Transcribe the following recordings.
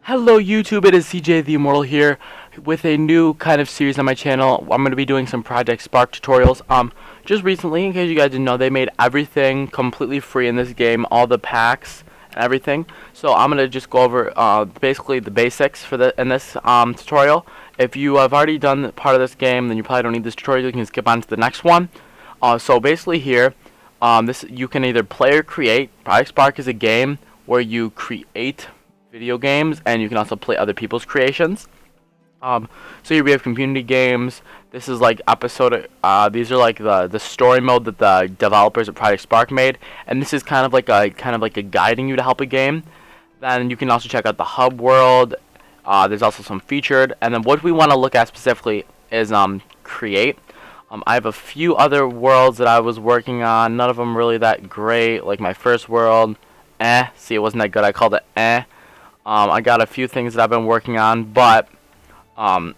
Hello YouTube, it is CJ the Immortal here with a new kind of series on my channel. I'm going to be doing some Project Spark tutorials. Just recently, in case you guys didn't know, they made everything completely free in this game, all the packs and everything. So I'm going to just go over basically the basics for in this tutorial. If you have already done part of this game, then you probably don't need this tutorial. You can skip on to the next one. So basically here, you can either play or create. Project Spark is a game where you create video games, and you can also play other people's creations. So here we have community games. This is like episode. These are like the story mode that the developers of Project Spark made, and this is kind of like a guiding you to help a game. Then you can also check out the hub world. There's also some featured, and then what we want to look at specifically is create. I have a few other worlds that I was working on. None of them really that great. Like my first world, see, it wasn't that good. I called it I got a few things that I've been working on, but and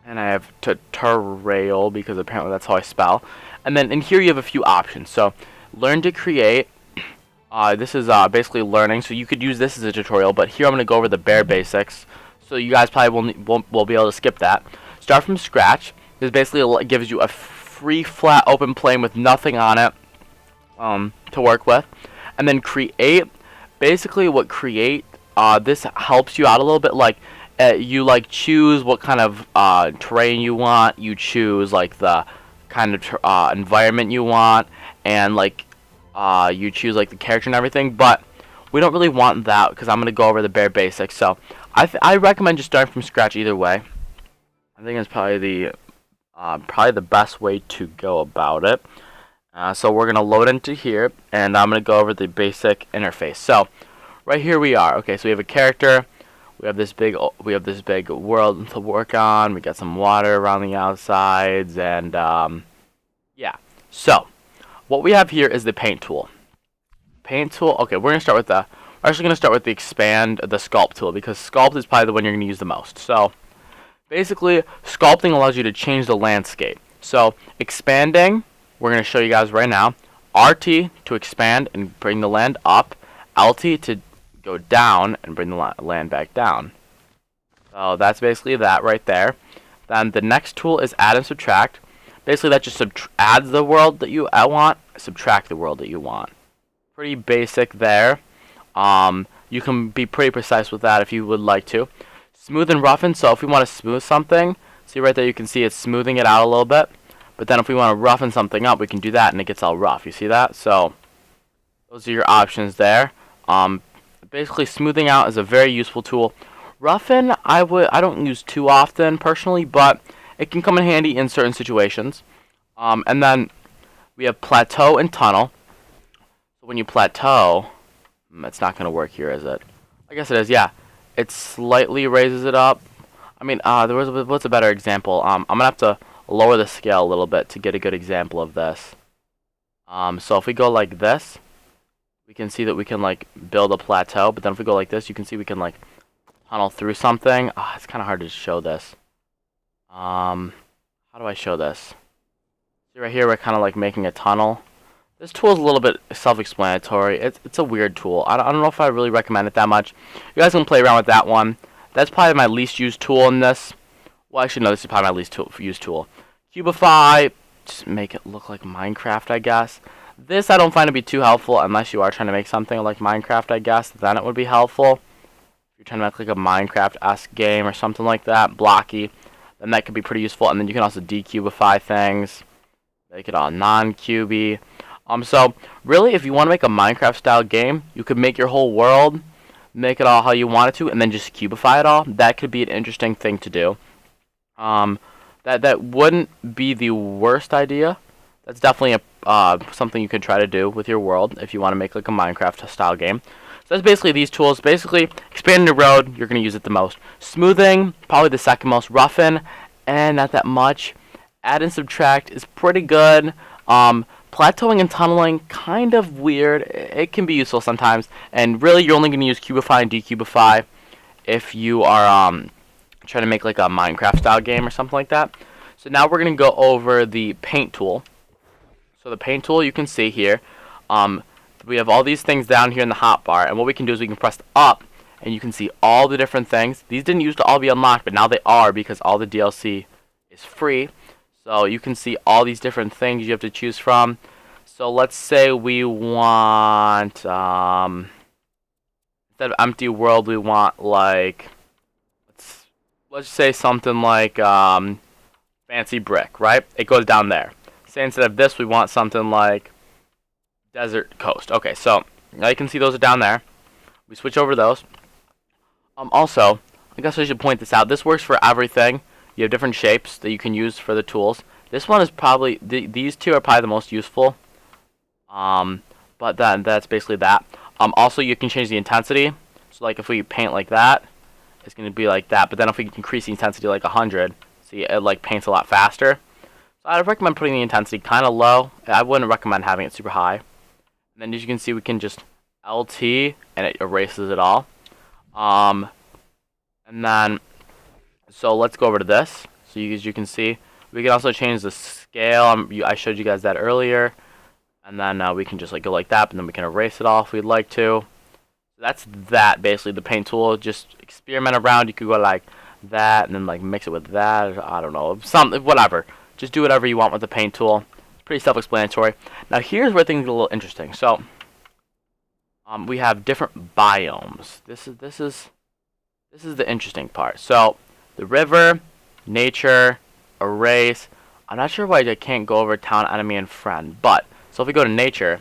I have tutorial because apparently that's how I spell. And then in here you have a few options. So learn to create. This is basically learning, so you could use this as a tutorial, but here I'm going to go over the bare basics, so you guys probably won't be able to skip that. Start from scratch. This basically gives you a free flat open plane with nothing on it to work with. And then create. Basically what create, this helps you out a little bit. Like you choose what kind of terrain you want. You choose like the kind of environment you want, and you choose like the character and everything. But we don't really want that because I'm gonna go over the bare basics. So I recommend just starting from scratch either way. I think it's probably the best way to go about it. So we're gonna load into here, and I'm gonna go over the basic interface. So right here we are. Okay, so we have a character. We have this big world to work on. We got some water around the outsides, and yeah. So what we have here is the paint tool. Paint tool. Okay, we're actually gonna start with the sculpt tool, because sculpt is probably the one you're gonna use the most. So basically, sculpting allows you to change the landscape. So expanding, we're gonna show you guys right now. RT to expand and bring the land up. LT to go down and bring the land back down. So that's basically that right there. Then the next tool is add and subtract. Basically that just adds the world that you want, subtract the world that you want. Pretty basic there. You can be pretty precise with that if you would like to. Smooth and roughen, so if we want to smooth something, see right there, you can see it's smoothing it out a little bit. But then if we want to roughen something up, we can do that and it gets all rough. You see that? So those are your options there. Basically, smoothing out is a very useful tool. Roughen, I don't use too often personally, but it can come in handy in certain situations. And then we have plateau and tunnel. So when you plateau, it's not going to work here, is it? I guess it is. Yeah, it slightly raises it up. I mean, what's a better example? I'm gonna have to lower the scale a little bit to get a good example of this. So if we go like this, we can see that we can build a plateau, but then if we go like this, you can see we can tunnel through something. It's kind of hard to show this. How do I show this? See right here, we're kind of making a tunnel. This tool is a little bit self-explanatory. It's a weird tool. I don't know if I really recommend it that much. You guys can play around with that one. That's probably my least used tool in this. Well, actually, no, this is probably my least used tool. Cubify, just make it look like Minecraft, I guess. This I don't find to be too helpful unless you are trying to make something like Minecraft, I guess. Then it would be helpful. If you're trying to make like a Minecraft-esque game or something like that, blocky, then that could be pretty useful. And then you can also decubify things, make it all non-cubey. So really, if you want to make a Minecraft-style game, you could make your whole world, make it all how you want it to, and then just cubify it all. That could be an interesting thing to do. That wouldn't be the worst idea. That's definitely something you could try to do with your world if you want to make like a Minecraft style game. So that's basically these tools. Basically, expanding the road, you're going to use it the most. Smoothing, probably the second most. Roughen, and not that much. Add and subtract is pretty good. Plateauing and tunneling, kind of weird. It can be useful sometimes. And really, you're only going to use cubify and decubify if you are trying to make like a Minecraft style game or something like that. So now we're going to go over the paint tool. So the paint tool, you can see here, we have all these things down here in the hotbar, and what we can do is we can press up, and you can see all the different things. These didn't used to all be unlocked, but now they are because all the DLC is free. So you can see all these different things you have to choose from. So let's say we want, instead of empty world, we want like, let's say something like fancy brick, right? It goes down there. Say instead of this, we want something like desert coast. Okay, so now you can see those are down there. We switch over those. Also, I guess I should point this out. This works for everything. You have different shapes that you can use for the tools. This one is probably, these two are probably the most useful. But then that's basically that. Also, you can change the intensity. So like if we paint like that, it's going to be like that. But then if we increase the intensity like 100, see, it like paints a lot faster. So I'd recommend putting the intensity kind of low. I wouldn't recommend having it super high. And then as you can see, we can just LT and it erases it all. And then, so let's go over to this. So as you can see, we can also change the scale. I showed you guys that earlier. And then we can just like go like that, and then we can erase it all if we'd like to. So that's that, basically, the paint tool. Just experiment around. You could go like that, and then like mix it with that. I don't know, something, whatever. Just do whatever you want with the paint tool. It's pretty self-explanatory. Now here's where things get a little interesting. So we have different biomes. This is the interesting part. So the river, nature, erase. I'm not sure why I can't go over town, enemy, and friend. But so if we go to nature,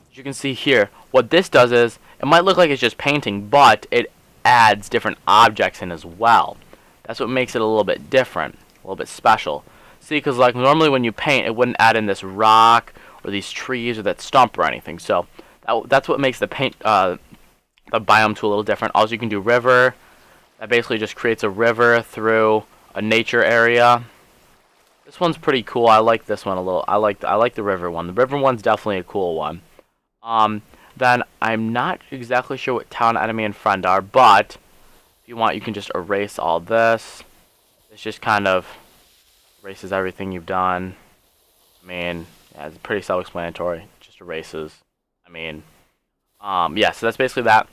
as you can see here, what this does is it might look like it's just painting, but it adds different objects in as well. That's what makes it a little bit different, a little bit special. See, because like normally when you paint, it wouldn't add in this rock or these trees or that stump or anything. So that's what makes the paint, the biome tool a little different. Also, you can do river. That basically just creates a river through a nature area. This one's pretty cool. I like this one a little. I like the river one. The river one's definitely a cool one. Then I'm not exactly sure what town, enemy, and friend are, but if you want, you can just erase all this. It's just kind of erases everything you've done. I mean, yeah, it's pretty self-explanatory. Just erases. I mean, yeah. So that's basically that.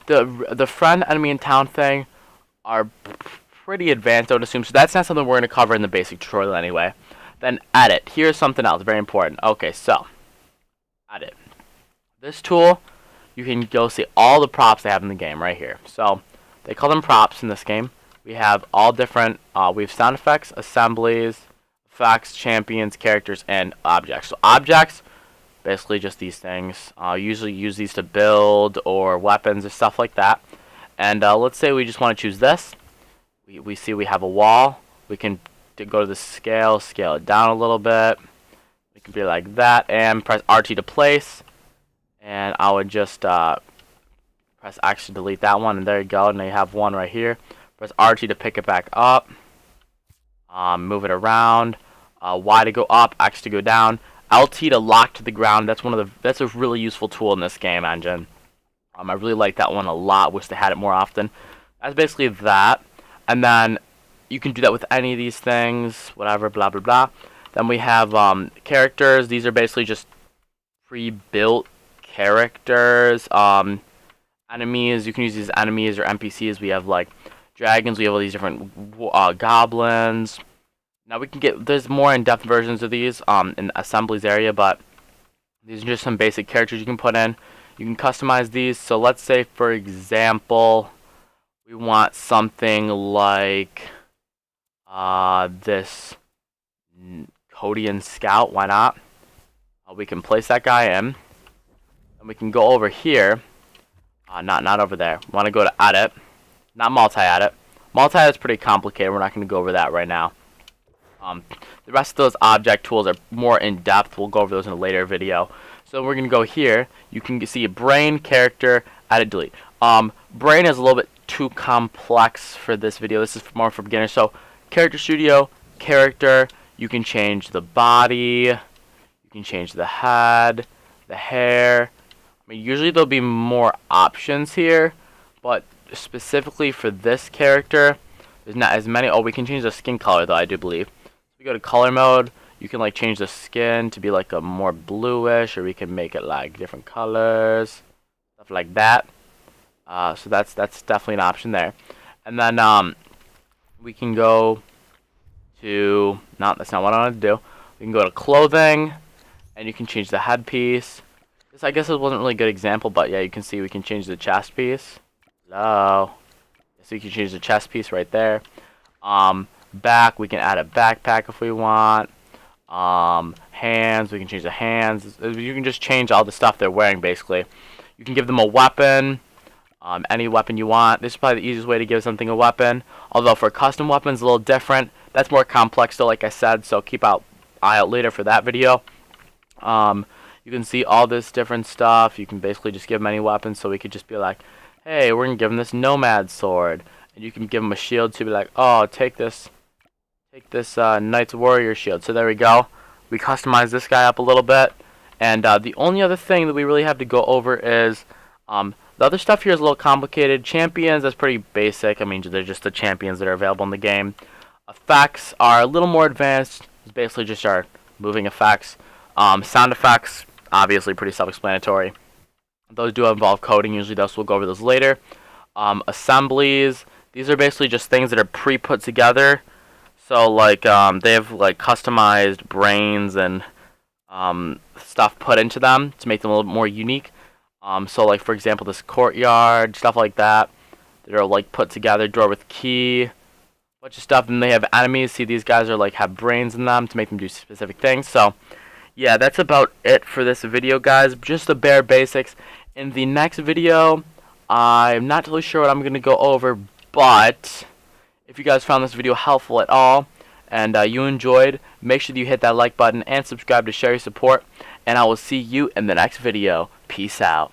The friend, enemy, and town thing are pretty advanced, I would assume. So that's not something we're going to cover in the basic tutorial anyway. Then edit. Here's something else very important. Okay, so edit. This tool, you can go see all the props they have in the game right here. So they call them props in this game. We have all different, we have sound effects, assemblies, effects, champions, characters, and objects. So objects, basically just these things. Usually use these to build or weapons or stuff like that. And let's say we just want to choose this. We see we have a wall. We can go to the scale it down a little bit. It can be like that, and press RT to place. And I would just press X to delete that one, and there you go. Now you have one right here. Press RT to pick it back up. Move it around. Y to go up, X to go down. LT to lock to the ground. That's a really useful tool in this game engine. I really like that one a lot. Wish they had it more often. That's basically that. And then you can do that with any of these things, whatever, blah, blah, blah. Then we have characters. These are basically just pre-built characters. Enemies, you can use these enemies or NPCs. We have like dragons. We have all these different goblins. Now we can there's more in-depth versions of these in the assemblies area, but these are just some basic characters you can put in. You can customize these. So let's say, for example, we want something like this Codian Scout. Why not? We can place that guy in. And we can go over here. Not over there. We want to go to edit. Not multi-edit. Multi-edit is pretty complicated. We're not going to go over that right now. The rest of those object tools are more in-depth. We'll go over those in a later video. So we're going to go here. You can see a brain, character, edit, delete. Brain is a little bit too complex for this video. This is more for beginners. So character studio, character, you can change the body, you can change the head, the hair. I mean, usually there'll be more options here, but specifically for this character, there's not as many. Oh, we can change the skin color though, I do believe. So we go to color mode. You can like change the skin to be like a more bluish, or we can make it like different colors, stuff like that. So that's definitely an option there. And then we can go to, no, that's not what I wanted to do. We can go to clothing, and you can change the headpiece. This, I guess, it wasn't really a good example, but yeah, you can see we can change the chest piece. Hello. So you can change the chest piece right there. Back, we can add a backpack if we want. Hands, we can change the hands. You can just change all the stuff they're wearing, basically. You can give them a weapon. Any weapon you want. This is probably the easiest way to give something a weapon. Although for custom weapons, a little different. That's more complex still, like I said, so keep eye out later for that video. You can see all this different stuff. You can basically just give them any weapons, so we could just be like, hey, we're going to give them this nomad sword. And you can give them a shield to be like, oh, take this Knight's Warrior shield. So there we go. We customize this guy up a little bit. And the only other thing that we really have to go over is the other stuff here is a little complicated. Champions, that's pretty basic. I mean, they're just the champions that are available in the game. Effects are a little more advanced. It's basically just our moving effects. Sound effects, obviously pretty self-explanatory. Those do involve coding. Usually those, we'll go over those later. Assemblies, these are basically just things that are pre-put together. So like they have like customized brains and stuff put into them to make them a little more unique. So like for example, this courtyard, stuff like that are like put together, door with key, bunch of stuff. And they have enemies. See, these guys are like have brains in them to make them do specific things. So yeah, that's about it for this video, guys. Just the bare basics. In the next video, I'm not totally sure what I'm going to go over, but if you guys found this video helpful at all and you enjoyed, make sure that you hit that like button and subscribe to show your support, and I will see you in the next video. Peace out.